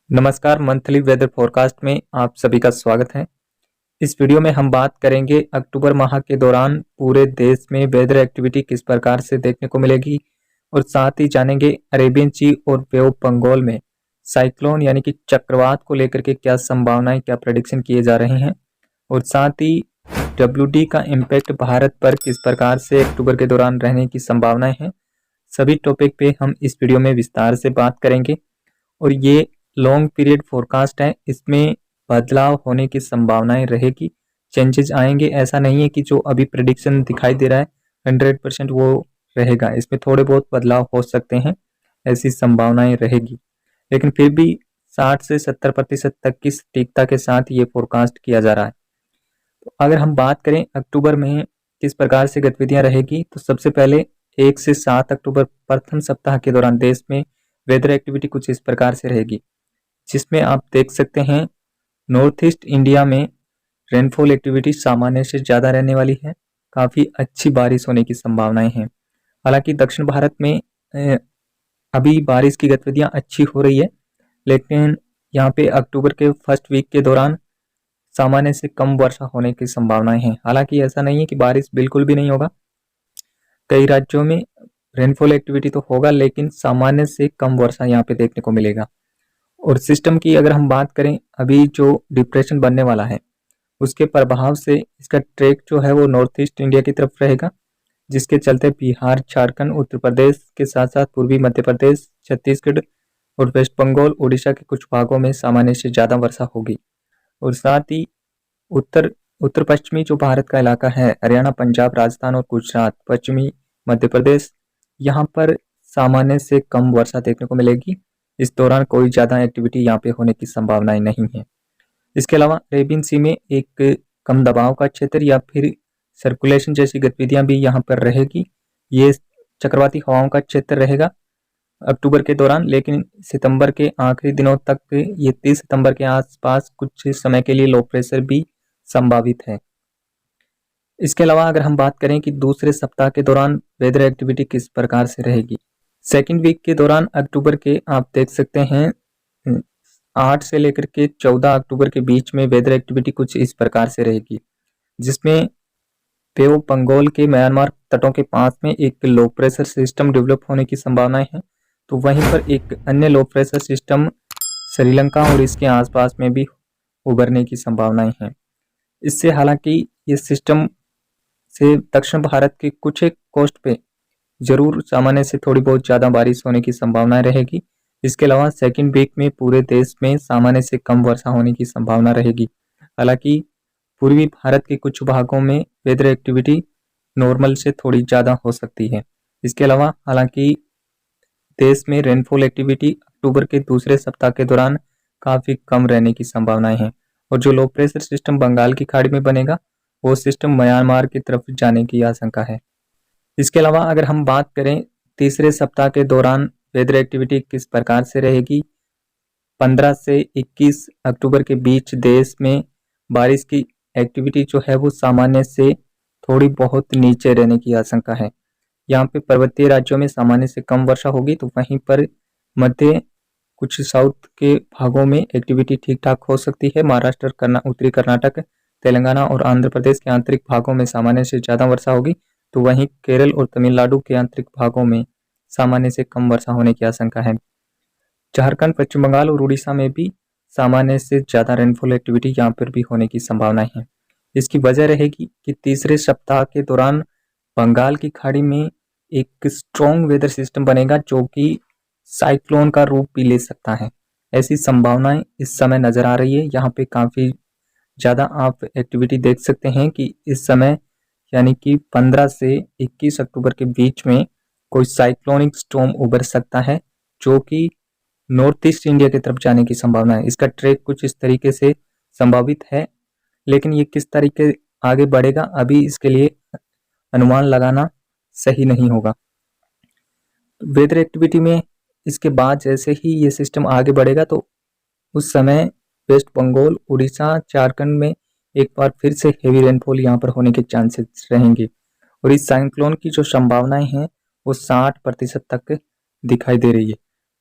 नमस्कार, monthly weather forecast में आप सभी का स्वागत है। इस वीडियो में हम बात करेंगे अक्टूबर माह के दौरान पूरे देश में वेदर एक्टिविटी किस प्रकार से देखने को मिलेगी और साथ ही जानेंगे अरेबियन सी और बे ऑफ बंगाल में साइक्लोन यानी कि चक्रवात को लेकर के क्या संभावनाएं, क्या प्रेडिक्शन किए जा रहे हैं और साथ ही WD का इम्पैक्ट भारत पर किस प्रकार से अक्टूबर के दौरान रहने की संभावनाएं हैं। सभी टॉपिक पे हम इस वीडियो में विस्तार से बात करेंगे और ये लॉन्ग पीरियड फोरकास्ट है, इसमें बदलाव होने की संभावनाएं रहेगी, चेंजेस आएंगे। ऐसा नहीं है कि जो अभी प्रेडिक्शन दिखाई दे रहा है 100% वो रहेगा, इसमें थोड़े बहुत बदलाव हो सकते हैं, ऐसी संभावनाएं रहेगी। लेकिन फिर भी 60 से 70% तक की सटीकता के साथ ये फोरकास्ट किया जा रहा है। तो अगर हम बात करें अक्टूबर में किस प्रकार से गतिविधियां रहेगी, तो सबसे पहले 1 से 7 अक्टूबर प्रथम सप्ताह के दौरान देश में वेदर एक्टिविटी कुछ इस प्रकार से रहेगी, जिसमें आप देख सकते हैं नॉर्थ ईस्ट इंडिया में रेनफॉल एक्टिविटी सामान्य से ज़्यादा रहने वाली है, काफ़ी अच्छी बारिश होने की संभावनाएं हैं। हालांकि दक्षिण भारत में अभी बारिश की गतिविधियां अच्छी हो रही है, लेकिन यहाँ पे अक्टूबर के फर्स्ट वीक के दौरान सामान्य से कम वर्षा होने की संभावनाएं हैं। हालांकि ऐसा नहीं है कि बारिश बिल्कुल भी नहीं होगा, कई राज्यों में रेनफॉल एक्टिविटी तो होगा, लेकिन सामान्य से कम वर्षा यहाँ पे देखने को मिलेगा। और सिस्टम की अगर हम बात करें, अभी जो डिप्रेशन बनने वाला है उसके प्रभाव से इसका ट्रैक जो है वो नॉर्थ ईस्ट इंडिया की तरफ रहेगा, जिसके चलते बिहार, झारखंड, उत्तर प्रदेश के साथ साथ पूर्वी मध्य प्रदेश, छत्तीसगढ़ और वेस्ट बंगाल, उड़ीसा के कुछ भागों में सामान्य से ज़्यादा वर्षा होगी। और साथ ही उत्तर उत्तर पश्चिमी जो भारत का इलाका है, हरियाणा, पंजाब, राजस्थान और गुजरात, पश्चिमी मध्य प्रदेश, यहाँ पर सामान्य से कम वर्षा देखने को मिलेगी। इस दौरान कोई ज़्यादा एक्टिविटी यहाँ पे होने की संभावनाएं नहीं है। इसके अलावा अरेबियन सी में एक कम दबाव का क्षेत्र या फिर सर्कुलेशन जैसी गतिविधियां भी यहाँ पर रहेगी। ये चक्रवाती हवाओं का क्षेत्र रहेगा अक्टूबर के दौरान, लेकिन सितंबर के आखिरी दिनों तक, ये 30 सितंबर के आसपास कुछ समय के लिए लो प्रेशर भी संभावित है। इसके अलावा अगर हम बात करें कि दूसरे सप्ताह के दौरान वेदर एक्टिविटी किस प्रकार से रहेगी, सेकेंड वीक के दौरान अक्टूबर के आप देख सकते हैं 8 से लेकर के 14 अक्टूबर के बीच में वेदर एक्टिविटी कुछ इस प्रकार से रहेगी, जिसमें बे ऑफ बंगाल के म्यांमार तटों के पास में एक लो प्रेशर सिस्टम डेवलप होने की संभावनाएं हैं, तो वहीं पर एक अन्य लो प्रेशर सिस्टम श्रीलंका और इसके आसपास में भी उभरने की संभावनाएं हैं। इससे हालांकि ये सिस्टम से दक्षिण भारत के कुछ एक कोस्ट पे जरूर सामान्य से थोड़ी बहुत ज़्यादा बारिश होने की संभावना रहेगी। इसके अलावा सेकेंड वीक में पूरे देश में सामान्य से कम वर्षा होने की संभावना रहेगी। हालांकि पूर्वी भारत के कुछ भागों में वेदर एक्टिविटी नॉर्मल से थोड़ी ज़्यादा हो सकती है। इसके अलावा हालांकि देश में रेनफॉल एक्टिविटी अक्टूबर के दूसरे सप्ताह के दौरान काफ़ी कम रहने की संभावनाएं हैं, और जो लो प्रेशर सिस्टम बंगाल की खाड़ी में बनेगा वो सिस्टम म्यांमार की तरफ जाने की आशंका है। इसके अलावा अगर हम बात करें तीसरे सप्ताह के दौरान वेदर एक्टिविटी किस प्रकार से रहेगी, 15 से 21 अक्टूबर के बीच देश में बारिश की एक्टिविटी जो है वो सामान्य से थोड़ी बहुत नीचे रहने की आशंका है। यहाँ पे पर्वतीय राज्यों में सामान्य से कम वर्षा होगी, तो वहीं पर मध्य कुछ साउथ के भागों में एक्टिविटी ठीक ठाक हो सकती है। महाराष्ट्र, उत्तरी कर्नाटक, तेलंगाना और आंध्र प्रदेश के आंतरिक भागों में सामान्य से ज़्यादा वर्षा होगी, तो वहीं केरल और तमिलनाडु के आंतरिक भागों में सामान्य से कम वर्षा होने की आशंका है। झारखंड, पश्चिम बंगाल और उड़ीसा में भी सामान्य से ज़्यादा रेनफॉल एक्टिविटी यहाँ पर भी होने की संभावनाएं हैं। इसकी वजह रहेगी कि तीसरे सप्ताह के दौरान बंगाल की खाड़ी में एक स्ट्रॉन्ग वेदर सिस्टम बनेगा, जो कि साइक्लोन का रूप भी ले सकता है। ऐसी संभावनाएं इस समय नज़र आ रही है। यहाँ पे काफ़ी ज़्यादा आप एक्टिविटी देख सकते हैं कि इस समय यानी कि 15 से 21 अक्टूबर के बीच में कोई साइक्लोनिक स्टॉर्म उभर सकता है, जो कि नॉर्थ ईस्ट इंडिया की तरफ जाने की संभावना है। इसका ट्रैक कुछ इस तरीके से संभावित है, लेकिन ये किस तरीके आगे बढ़ेगा अभी इसके लिए अनुमान लगाना सही नहीं होगा। वेदर एक्टिविटी में इसके बाद जैसे ही ये सिस्टम आगे बढ़ेगा, तो उस समय वेस्ट बंगाल, उड़ीसा, झारखंड में एक बार फिर से हेवी रेनफॉल यहाँ पर होने के चांसेस रहेंगे, और इस साइक्लोन की जो संभावनाएं हैं वो 60% तक दिखाई दे रही है।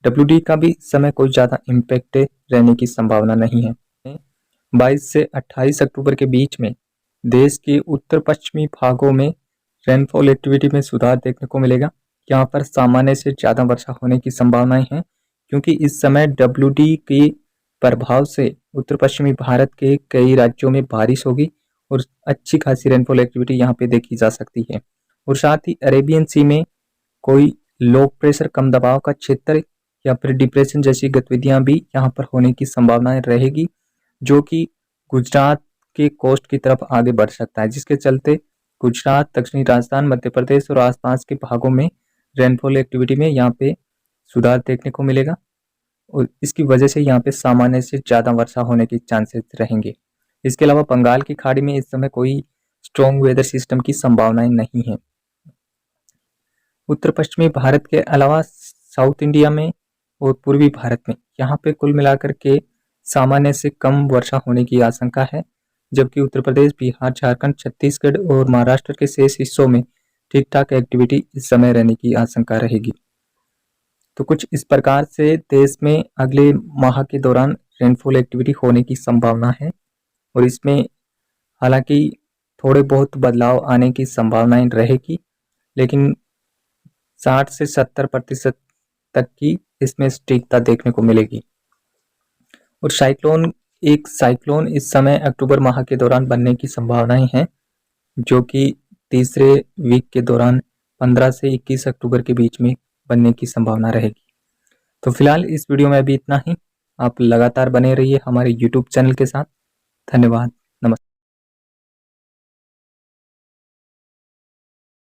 WD का भी इस समय कोई ज़्यादा इम्पैक्ट रहने की संभावना नहीं है। 22 से 28 अक्टूबर के बीच में देश के उत्तर पश्चिमी भागों में रेनफॉल एक्टिविटी में सुधार देखने को मिलेगा। यहाँ पर सामान्य से ज़्यादा वर्षा होने की संभावनाएं हैं, क्योंकि इस समय WD के प्रभाव से उत्तर पश्चिमी भारत के कई राज्यों में बारिश होगी और अच्छी खासी रेनफॉल एक्टिविटी यहाँ पे देखी जा सकती है। और साथ ही अरेबियन सी में कोई लो प्रेशर कम दबाव का क्षेत्र या फिर डिप्रेशन जैसी गतिविधियां भी यहाँ पर होने की संभावनाएं रहेगी, जो कि गुजरात के कोस्ट की तरफ आगे बढ़ सकता है, जिसके चलते गुजरात, दक्षिणी राजस्थान, मध्य प्रदेश और आसपास के भागों में रेनफॉल एक्टिविटी में यहाँ पे सुधार देखने को मिलेगा और इसकी वजह से यहाँ पे सामान्य से ज़्यादा वर्षा होने के चांसेस रहेंगे। इसके अलावा बंगाल की खाड़ी में इस समय कोई स्ट्रॉन्ग वेदर सिस्टम की संभावनाएं नहीं है। उत्तर पश्चिमी भारत के अलावा साउथ इंडिया में और पूर्वी भारत में यहाँ पे कुल मिलाकर के सामान्य से कम वर्षा होने की आशंका है, जबकि उत्तर प्रदेश, बिहार, झारखंड, छत्तीसगढ़ और महाराष्ट्र के शेष हिस्सों में ठीक ठाक एक्टिविटी इस समय रहने की आशंका रहेगी। तो कुछ इस प्रकार से देश में अगले माह के दौरान रेनफॉल एक्टिविटी होने की संभावना है और इसमें हालांकि थोड़े बहुत बदलाव आने की संभावनाएं रहेगी, लेकिन 60 से 70% तक की इसमें सटीकता देखने को मिलेगी। और एक साइक्लोन इस समय अक्टूबर माह के दौरान बनने की संभावनाएं हैं, जो कि तीसरे वीक के दौरान 15 से 21 अक्टूबर के बीच में बनने की संभावना रहेगी। तो फिलहाल इस वीडियो में अभी इतना ही। आप लगातार बने रहिए हमारे YouTube चैनल के साथ। धन्यवाद।